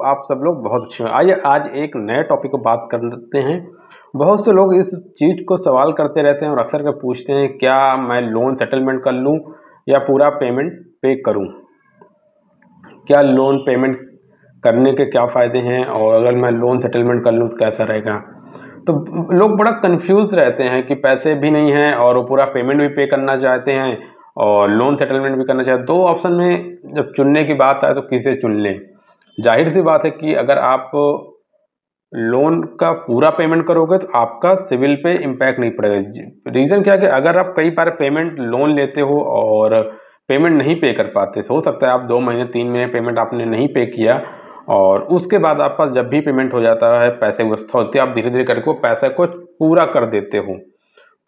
आप सब लोग बहुत अच्छे हैं। आइए आज एक नए टॉपिक पर बात करते हैं। बहुत से लोग इस चीज़ को सवाल करते रहते हैं और अक्सर कर पूछते हैं, क्या मैं लोन सेटलमेंट कर लूं या पूरा पेमेंट पे करूं? क्या लोन पेमेंट करने के क्या फ़ायदे हैं और अगर मैं लोन सेटलमेंट कर लूं तो कैसा रहेगा? तो लोग बड़ा कंफ्यूज रहते हैं कि पैसे भी नहीं हैं और वो पूरा पेमेंट भी पे करना चाहते हैं और लोन सेटलमेंट भी करना चाहते हैं। दो ऑप्शन में जब चुनने की बात आए तो किसे चुन लें? जाहिर सी बात है कि अगर आप लोन का पूरा पेमेंट करोगे तो आपका सिविल पे इम्पैक्ट नहीं पड़ेगा। रीज़न क्या है कि अगर आप कई बार पेमेंट लोन लेते हो और पेमेंट नहीं पे कर पाते, हो सकता है आप 2 महीने 3 महीने पेमेंट आपने नहीं पे किया और उसके बाद आपका जब भी पेमेंट हो जाता है, पैसे व्यवस्था होती है, आप धीरे धीरे करके वो पैसे को पूरा कर देते हो।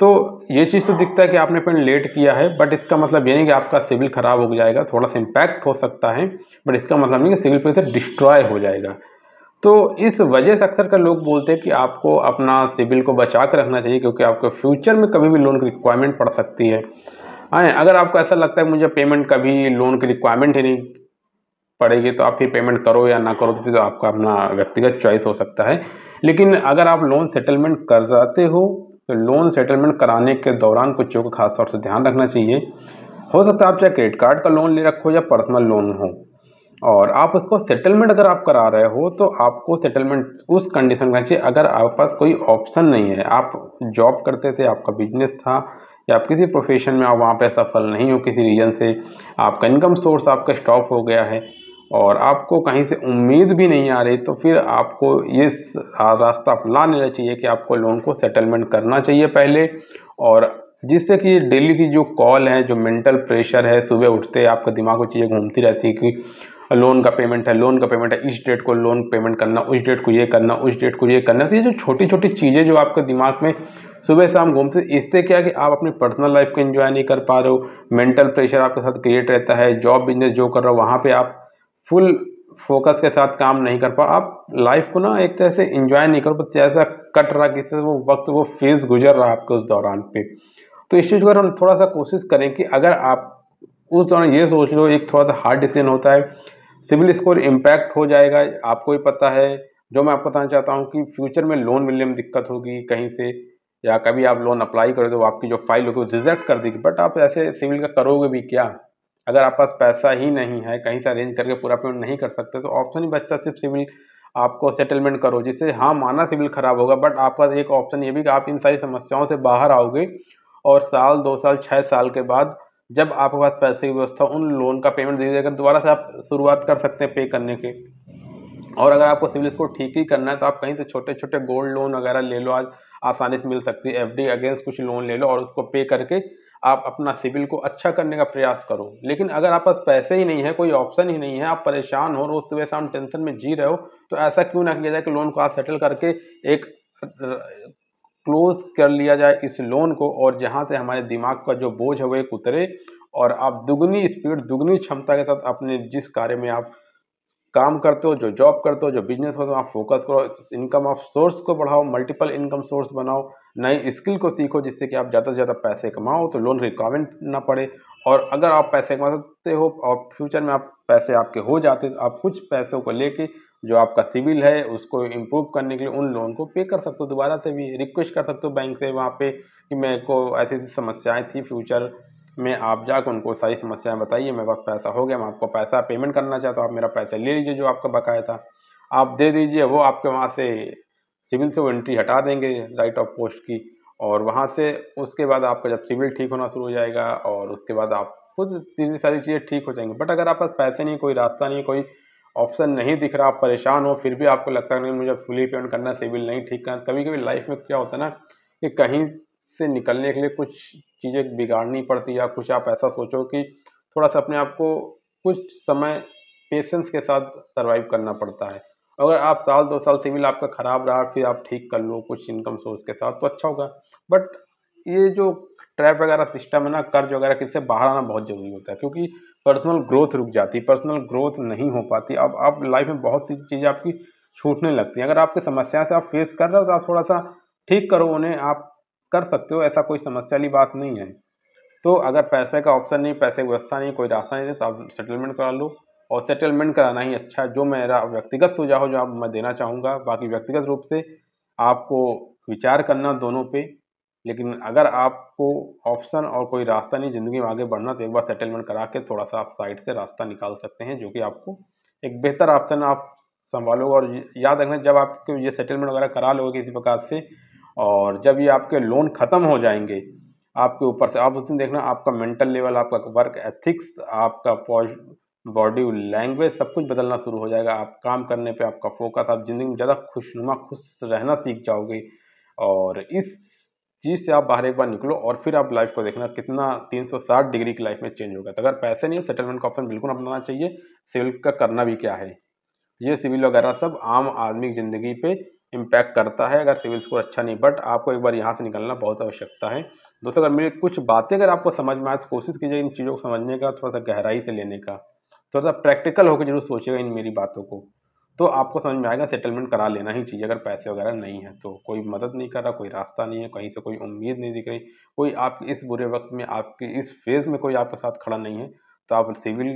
तो ये चीज़ तो दिखता है कि आपने पेमेंट लेट किया है, बट इसका मतलब ये नहीं कि आपका सिविल खराब हो जाएगा। थोड़ा सा इम्पैक्ट हो सकता है, बट इसका मतलब नहीं कि सिविल पे से डिस्ट्रॉय हो जाएगा। तो इस वजह से अक्सर कर लोग बोलते हैं कि आपको अपना सिबिल को बचा कर रखना चाहिए, क्योंकि आपको फ्यूचर में कभी भी लोन की रिक्वायरमेंट पड़ सकती है। अगर आपको ऐसा लगता है मुझे पेमेंट कभी लोन की रिक्वायरमेंट ही नहीं पड़ेगी, तो आप फिर पेमेंट करो या ना करो, तो फिर आपका अपना व्यक्तिगत चॉइस हो सकता है। लेकिन अगर आप लोन सेटलमेंट कर जाते हो तो लोन सेटलमेंट कराने के दौरान कुछ चीज़ों का खास तौर से ध्यान रखना चाहिए। हो सकता है आप चाहे क्रेडिट कार्ड का लोन ले रखो या पर्सनल लोन हो, और आप उसको सेटलमेंट अगर आप करा रहे हो तो आपको सेटलमेंट उस कंडीशन में चाहिए अगर आपके पास कोई ऑप्शन नहीं है। आप जॉब करते थे, आपका बिजनेस था या आप किसी प्रोफेशन में आप वहाँ पे सफल नहीं हो, किसी रीजन से आपका इनकम सोर्स आपका स्टॉप हो गया है और आपको कहीं से उम्मीद भी नहीं आ रही, तो फिर आपको ये रास्ता अपना लेना चाहिए कि आपको लोन को सेटलमेंट करना चाहिए पहले। और जिससे कि डेली की जो कॉल है, जो मेंटल प्रेशर है, सुबह उठते आपके दिमाग में चीज़ें घूमती रहती है कि लोन का पेमेंट है, लोन का पेमेंट है, इस डेट को लोन पेमेंट करना, उस डेट को ये करना, उस डेट को ये करना। तो ये जो छोटी छोटी चीज़ें जो आपके दिमाग में सुबह शाम घूमते, इससे क्या है कि आप अपनी पर्सनल लाइफ को एंजॉय नहीं कर पा रहे हो। मेंटल प्रेशर आपके साथ क्रिएट रहता है। जॉब बिजनेस जो कर रहे हो वहाँ पे आप फुल फोकस के साथ काम नहीं कर पा, आप लाइफ को ना एक तरह से एंजॉय नहीं करो, बस जैसा कट रहा किसी से वो वक्त, वो फेज गुजर रहा है आपके उस दौरान पे। तो इस चीज़ को हम थोड़ा सा कोशिश करें कि अगर आप उस दौरान ये सोच लो, एक थोड़ा सा हार्ड डिसीजन होता है, सिविल स्कोर इम्पैक्ट हो जाएगा, आपको ही पता है। जो मैं आपको बताना चाहता हूँ कि फ्यूचर में लोन मिलने में दिक्कत होगी कहीं से, या कभी आप लोन अप्लाई करोगे तो आपकी जो फाइल होगी वो रिजेक्ट कर देगी, बट आप ऐसे सिविल का करोगे भी क्या? अगर आपके पास पैसा ही नहीं है, कहीं से अरेंज करके पूरा पेमेंट नहीं कर सकते, तो ऑप्शन ही बचता सिर्फ सिविल आपको सेटलमेंट करो, जिससे हाँ माना सिविल खराब होगा, बट आपका एक ऑप्शन ये भी कि आप इन सारी समस्याओं से बाहर आओगे और साल 2 साल 6 साल के बाद जब आपके पास पैसे की व्यवस्था, उन लोन का पेमेंट धीरे धीरे दोबारा से आप शुरुआत कर सकते हैं पे करने के। और अगर आपको सिविल स्कोर ठीक ही करना है तो आप कहीं से छोटे छोटे गोल्ड लोन वगैरह ले लो, आज आसानी से मिल सकती है। एफडी अगेंस्ट कुछ लोन ले लो और उसको पे करके आप अपना सिविल को अच्छा करने का प्रयास करो। लेकिन अगर आप पास पैसे ही नहीं है, कोई ऑप्शन ही नहीं है, आप परेशान हो, रोज सुबह शाम टेंशन में जी रहे हो, तो ऐसा क्यों ना किया जाए कि लोन को आप सेटल करके एक क्लोज कर लिया जाए इस लोन को, और जहां से हमारे दिमाग का जो बोझ है वो एक उतरे और आप दुगनी स्पीड, दुगनी क्षमता के साथ अपने जिस कार्य में आप काम करते हो, जो जॉब करते हो, जो बिजनेस करते हो, आप फोकस करो, इनकम ऑफ सोर्स को बढ़ाओ, मल्टीपल इनकम सोर्स बनाओ, नई स्किल को सीखो, जिससे कि आप ज़्यादा से ज़्यादा पैसे कमाओ तो लोन रिक्वायरमेंट ना पड़े। और अगर आप पैसे कमा सकते हो और फ्यूचर में आप पैसे आपके हो जाते, तो आप कुछ पैसों को लेके जो आपका सिविल है उसको इम्प्रूव करने के लिए उन लोन को पे कर सकते हो। दोबारा से भी रिक्वेस्ट कर सकते हो बैंक से वहाँ पे कि मेरे को ऐसी ऐसी समस्याएं थी, फ्यूचर में आप जाकर उनको सारी समस्याएं बताइए, मेरे पास पैसा हो गया, मैं आपको पैसा पेमेंट करना चाहता हूँ, आप मेरा पैसा ले लीजिए, जो आपका बकाया था आप दे दीजिए। वो आपके वहाँ से सिविल से वो एंट्री हटा देंगे राइट ऑफ पोस्ट की, और वहाँ से उसके बाद आपका जब सिविल ठीक होना शुरू हो जाएगा और उसके बाद आप खुद इतनी सारी चीज़ें ठीक हो जाएंगी। बट अगर आप पास पैसे नहीं, कोई रास्ता नहीं, कोई ऑप्शन नहीं दिख रहा, आप परेशान हो, फिर भी आपको लगता है नहीं मुझे फुली पेमेंट करना, सिविल नहीं ठीक करना, कभी कभी लाइफ में क्या होता है ना कि कहीं से निकलने के लिए कुछ चीज़ें बिगाड़नी पड़ती, या कुछ आप ऐसा सोचो कि थोड़ा सा अपने आप को कुछ समय पेशेंस के साथ सर्वाइव करना पड़ता है। अगर आप साल 2 साल सिविल आपका ख़राब रहा, फिर आप ठीक कर लो कुछ इनकम सोर्स के साथ, तो अच्छा होगा। बट ये जो ट्रैप वगैरह सिस्टम है ना, कर्ज वगैरह, किससे बाहर आना बहुत ज़रूरी होता है, क्योंकि पर्सनल ग्रोथ रुक जाती है, पर्सनल ग्रोथ नहीं हो पाती। अब आप लाइफ में बहुत सी चीज़ें आपकी छूटने लगती हैं। अगर आपकी समस्या से आप फेस कर रहे हो तो आप थोड़ा सा ठीक करो उन्हें, आप कर सकते हो, ऐसा कोई समस्या वाली बात नहीं है। तो अगर पैसे का ऑप्शन नहीं, पैसे की व्यवस्था नहीं, कोई रास्ता नहीं है, तो आप सेटलमेंट करा लो। और सेटलमेंट कराना ही अच्छा है। जो मेरा व्यक्तिगत सुझाव जो आप मैं देना चाहूँगा, बाकी व्यक्तिगत रूप से आपको विचार करना दोनों पे, लेकिन अगर आपको ऑप्शन और कोई रास्ता नहीं ज़िंदगी में आगे बढ़ना, तो एक बार सेटलमेंट करा के थोड़ा सा आप साइड से रास्ता निकाल सकते हैं, जो कि आपको एक बेहतर ऑप्शन आप संभालोगे। और याद रखना, जब आपके ये सेटलमेंट वगैरह करा लोगे किसी प्रकार से, और जब ये आपके लोन ख़त्म हो जाएंगे आपके ऊपर से, आप उसमें देखना आपका मेंटल लेवल, आपका वर्क एथिक्स, आपका बॉडी लैंग्वेज सब कुछ बदलना शुरू हो जाएगा। आप काम करने पे आपका फोकस, आप ज़िंदगी में ज़्यादा खुशनुमा, खुश रहना सीख जाओगे। और इस चीज़ से आप बाहर एक बार निकलो और फिर आप लाइफ को देखना कितना 360 डिग्री की लाइफ में चेंज होगा। तो अगर पैसे नहीं है, सेटलमेंट का ऑप्शन बिल्कुल अपनाना चाहिए। सिविल का करना भी क्या है, ये सिविल वगैरह सब आम आदमी की ज़िंदगी पे इम्पैक्ट करता है अगर सिविल स्कोर अच्छा नहीं, बट आपको एक बार यहाँ से निकलना बहुत आवश्यकता है। दोस्तों, अगर मेरी कुछ बातें अगर आपको समझ में आए तो कोशिश कीजिए इन चीज़ों को समझने का, थोड़ा सा गहराई से लेने का, थोड़ा सा प्रैक्टिकल होकर जरूर सोचिएगा इन मेरी बातों को, तो आपको समझ में आएगा सेटलमेंट करा लेना ही चाहिए। अगर पैसे वगैरह नहीं है तो कोई मदद नहीं कर रहा, कोई रास्ता नहीं है, कहीं से कोई उम्मीद नहीं दिख रही, कोई आप इस बुरे वक्त में, आपकी इस फेज में कोई आपके साथ खड़ा नहीं है, तो आप सिविल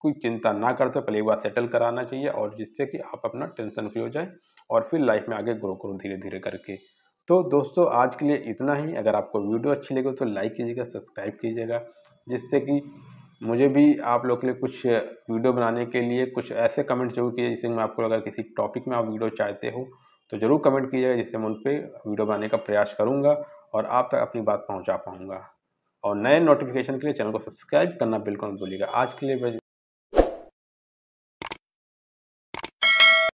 कोई चिंता ना करते, पहले एक बार सेटल कराना चाहिए, और जिससे कि आप अपना टेंशन फ्री हो जाए और फिर लाइफ में आगे ग्रो करो धीरे धीरे करके। तो दोस्तों, आज के लिए इतना ही। अगर आपको वीडियो अच्छी लगे तो लाइक कीजिएगा, सब्सक्राइब कीजिएगा, जिससे कि मुझे भी आप लोग के लिए कुछ वीडियो बनाने के लिए कुछ ऐसे कमेंट जरूर कीजिए जिससे मैं आपको, अगर किसी टॉपिक में आप वीडियो चाहते हो तो ज़रूर कमेंट कीजिएगा, जिससे मैं उन पर वीडियो बनाने का प्रयास करूँगा और आप तक अपनी बात पहुँचा पाऊँगा। और नए नोटिफिकेशन के लिए चैनल को सब्सक्राइब करना बिल्कुल मत भूलिएगा। आज के लिए बस